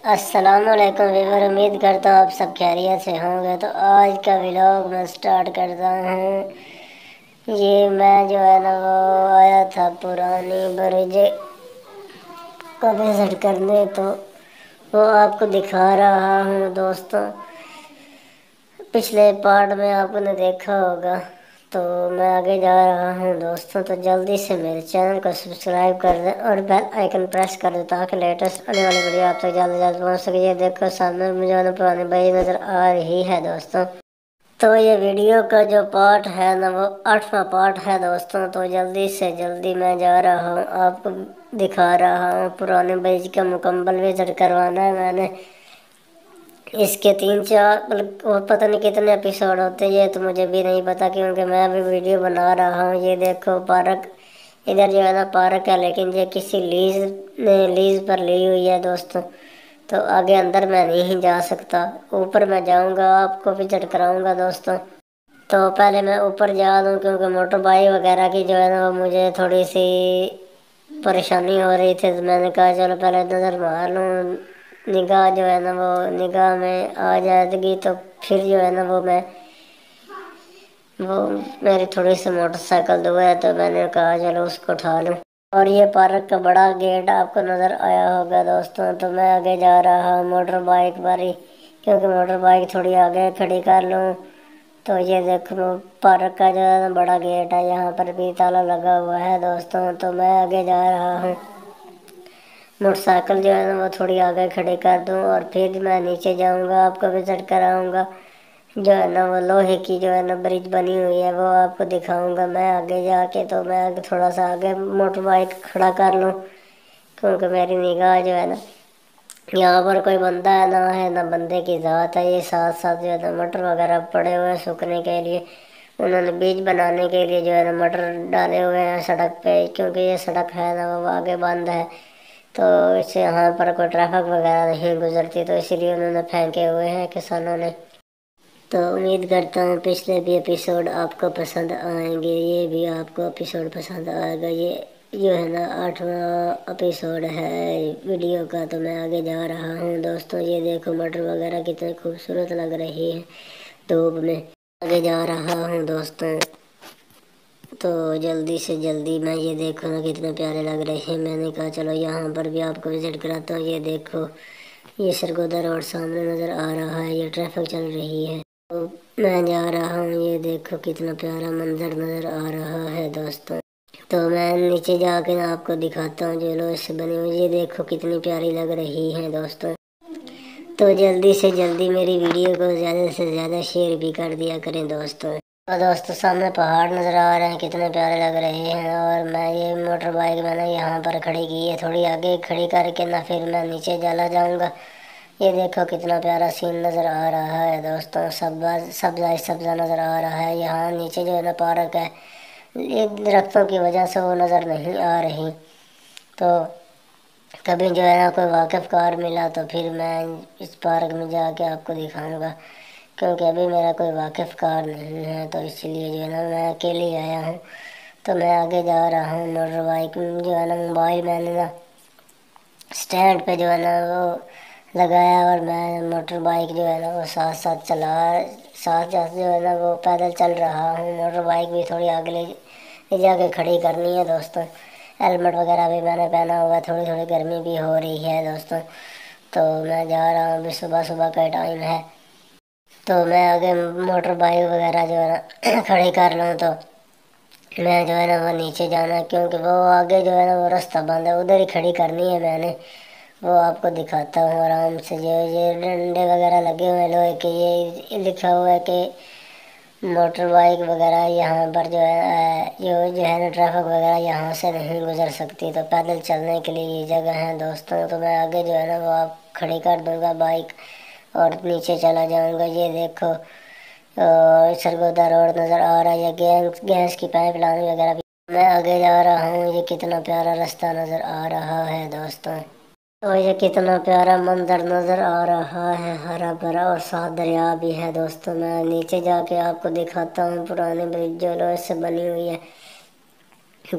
السلام علیکم ویور، امید کرتا ہوں آپ سب خیریت سے ہوں گے۔ تو آج کا ولاگ میں سٹارٹ کرتا ہوں۔ یہ میں جو ہے نا وہ آیا تھا پرانی برج کا وزٹ کرنے، تو وہ آپ کو دکھا رہا ہوں دوستوں۔ پچھلے پارٹ میں آپ نے دیکھا ہوگا، تو میں آگے جا رہا ہوں دوستوں۔ تو جلدی سے میرے چینل کو سبسکرائب کر دیں اور بیل آئیکن پریس کر دیں تاکہ لیٹسٹ آنے والی ویڈیو آپ تک جلد پہنچ سکے۔ یہ دیکھو سامنے مجھے پرانی برج نظر آ رہی ہے دوستوں۔ تو یہ ویڈیو کا جو پارٹ ہے نا وہ 8واں پارٹ ہے دوستوں۔ تو جلدی سے جلدی میں جا رہا ہوں، آپ کو دکھا رہا ہوں۔ پرانے برج کا مکمل وزٹ کروانا ہے میں نے۔ اس کے 3-4 پتہ نہیں کتنے ایپیسوڈ ہوتے ہیں، یہ تو مجھے بھی نہیں پتا کیونکہ میں ابھی ویڈیو بنا رہا ہوں۔ یہ دیکھو پارک، ادھر جو ہے نا پارک ہے، لیکن یہ کسی لیز پر لی ہوئی ہے دوستوں۔ تو آگے اندر میں نہیں جا سکتا، اوپر میں جاؤں گا، آپ کو وزٹ کراؤں گا دوستوں۔ تو پہلے میں اوپر جا دوں کیونکہ موٹر بائک وغیرہ کی جو ہے نا وہ مجھے تھوڑی سی پریشانی ہو رہی تھی، تو میں نے کہا چلو پہلے نظر مار لوں، نگاہ جو ہے نا وہ نگاہ میں آ جائے گی تو پھر جو ہے نا وہ میری تھوڑی سی موٹر سائیکل دو ہے، تو میں نے کہا چلو اس کو اٹھا لوں۔ اور یہ پارک کا بڑا گیٹ آپ کو نظر آیا ہوگا دوستوں۔ تو میں آگے جا رہا ہوں موٹر بائک پر ہی، کیونکہ موٹر بائک تھوڑی آگے کھڑی کر لوں۔ تو یہ دیکھو پارک کا جو ہے نا بڑا گیٹ ہے، یہاں پر بھی تالا لگا ہوا ہے دوستوں۔ تو میں آگے جا رہا ہوں، موٹر سائیکل جو ہے نا وہ تھوڑی آگے کھڑی کر دوں اور پھر میں نیچے جاؤں گا، آپ کو وزٹ کراؤں گا۔ جو ہے نا وہ لوہے کی جو ہے نا برج بنی ہوئی ہے وہ آپ کو دکھاؤں گا میں آگے جا کے۔ تو میں تھوڑا سا آگے موٹر بائک کھڑا کر لوں کیونکہ میری نگاہ جو ہے نا یہاں پر کوئی بندہ ہے نہ بندے کی ذات ہے۔ یہ ساتھ ساتھ جو ہے نا مٹر وغیرہ پڑے ہوئے ہیں سوکھنے کے لیے، انہوں نے بیج بنانے کے لیے جو ہے نا مٹر ڈالے ہوئے ہیں سڑک پہ، کیونکہ یہ سڑک ہے نا وہ آگے بند ہے، تو اس سے یہاں پر کوئی ٹریفک وغیرہ نہیں گزرتی، تو اسی لیے انہوں نے پھینکے ہوئے ہیں کسانوں نے۔ تو امید کرتا ہوں پچھلے بھی ایپیسوڈ آپ کو پسند آئیں گے، یہ بھی آپ کو ایپیسوڈ پسند آئے گا۔ یہ جو ہے نا 8واں ایپیسوڈ ہے ویڈیو کا۔ تو میں آگے جا رہا ہوں دوستوں۔ یہ دیکھو مٹر وغیرہ کتنے خوبصورت لگ رہی ہے دھوپ میں۔ آگے جا رہا ہوں دوستوں، تو جلدی سے جلدی میں یہ دیکھو نا کتنے پیارے لگ رہے ہیں۔ میں نے کہا چلو یہاں پر بھی آپ کو وزٹ کراتا ہوں۔ یہ دیکھو یہ سرگودا روڈ سامنے نظر آ رہا ہے، یہ ٹریفک چل رہی ہے، تو میں جا رہا ہوں۔ یہ دیکھو کتنا پیارا منظر نظر آ رہا ہے دوستوں۔ تو میں نیچے جا کے آپ کو دکھاتا ہوں جو لوہے سے بنی ہوئی، یہ دیکھو کتنی پیاری لگ رہی ہے دوستوں۔ تو جلدی سے جلدی میری ویڈیو کو زیادہ سے زیادہ شیئر بھی کر دیا کریں دوستوں۔ تو دوستوں سامنے پہاڑ نظر آ رہے ہیں، کتنے پیارے لگ رہے ہیں، اور میں یہ موٹر بائک میں نے یہاں پر کھڑی کی ہے، تھوڑی آگے کھڑی کر کے نہ پھر میں نیچے چلا جاؤں گا۔ یہ دیکھو کتنا پیارا سین نظر آ رہا ہے دوستوں، سبزہ نظر آ رہا ہے۔ یہاں نیچے جو ہے نا پارک ہے، یہ درختوں کی وجہ سے وہ نظر نہیں آ رہی، تو کبھی جو ہے نا کوئی واقف کار ملا تو پھر میں اس پارک میں جا کے آپ کو دکھاؤں گا، کیونکہ ابھی میرا کوئی واقف کار نہیں ہے، تو اس لیے جو ہے نا میں اکیلے ہی آیا ہوں۔ تو میں آگے جا رہا ہوں، موٹر بائک جو ہے نا موبائل میں نے نا اسٹینڈ پہ جو ہے نا وہ لگایا، اور میں موٹر بائک جو ہے نا وہ ساتھ ساتھ جو ہے نا وہ پیدل چل رہا ہوں۔ موٹر بائک بھی تھوڑی آگے لے جا کے کھڑی کرنی ہے دوستوں۔ ہیلمٹ وغیرہ بھی میں نے پہنا ہوا ہے، تھوڑی تھوڑی گرمی بھی ہو رہی ہے دوستوں۔ تو میں جا رہا ہوں، ابھی صبح صبح کا ٹائم ہے، تو میں آگے موٹر بائک وغیرہ جو ہے نا کھڑی کر لوں، تو میں جو ہے نا وہ نیچے جانا ہے کیونکہ وہ آگے جو ہے نا وہ راستہ بند ہے، ادھر ہی کھڑی کرنی ہے میں نے۔ وہ آپ کو دکھاتا ہوں آرام سے۔ یہ ڈنڈے وغیرہ لگے ہوئے لوہے کے، یہ لکھا ہوا ہے کہ موٹر بائک وغیرہ یہاں پر جو ہے نا ٹریفک وغیرہ یہاں سے نہیں گزر سکتی، تو پیدل چلنے کے لیے یہ جگہ ہے دوستوں۔ تو میں آگے جو ہے نا وہ آپ کھڑی کر دوں گا بائک اور نیچے چلا جاؤں گا۔ یہ دیکھو سرگودا روڈ نظر آ رہا ہے، گیس کی پائپ لائن وغیرہ بھی۔ میں آگے جا رہا ہوں، یہ کتنا پیارا راستہ نظر آ رہا ہے دوستوں۔ تو یہ کتنا پیارا منظر نظر آ رہا ہے، ہرا بھرا، اور ساتھ دریا بھی ہے دوستوں۔ میں نیچے جا کے آپ کو دکھاتا ہوں پرانے برج جو لوہے سے بنی ہوئی ہے۔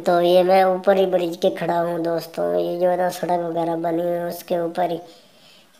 تو یہ میں اوپر ہی برج کے کھڑا ہوں دوستوں، یہ جو ہے نا سڑک وغیرہ بنی ہوئی ہے اس کے اوپر ہی۔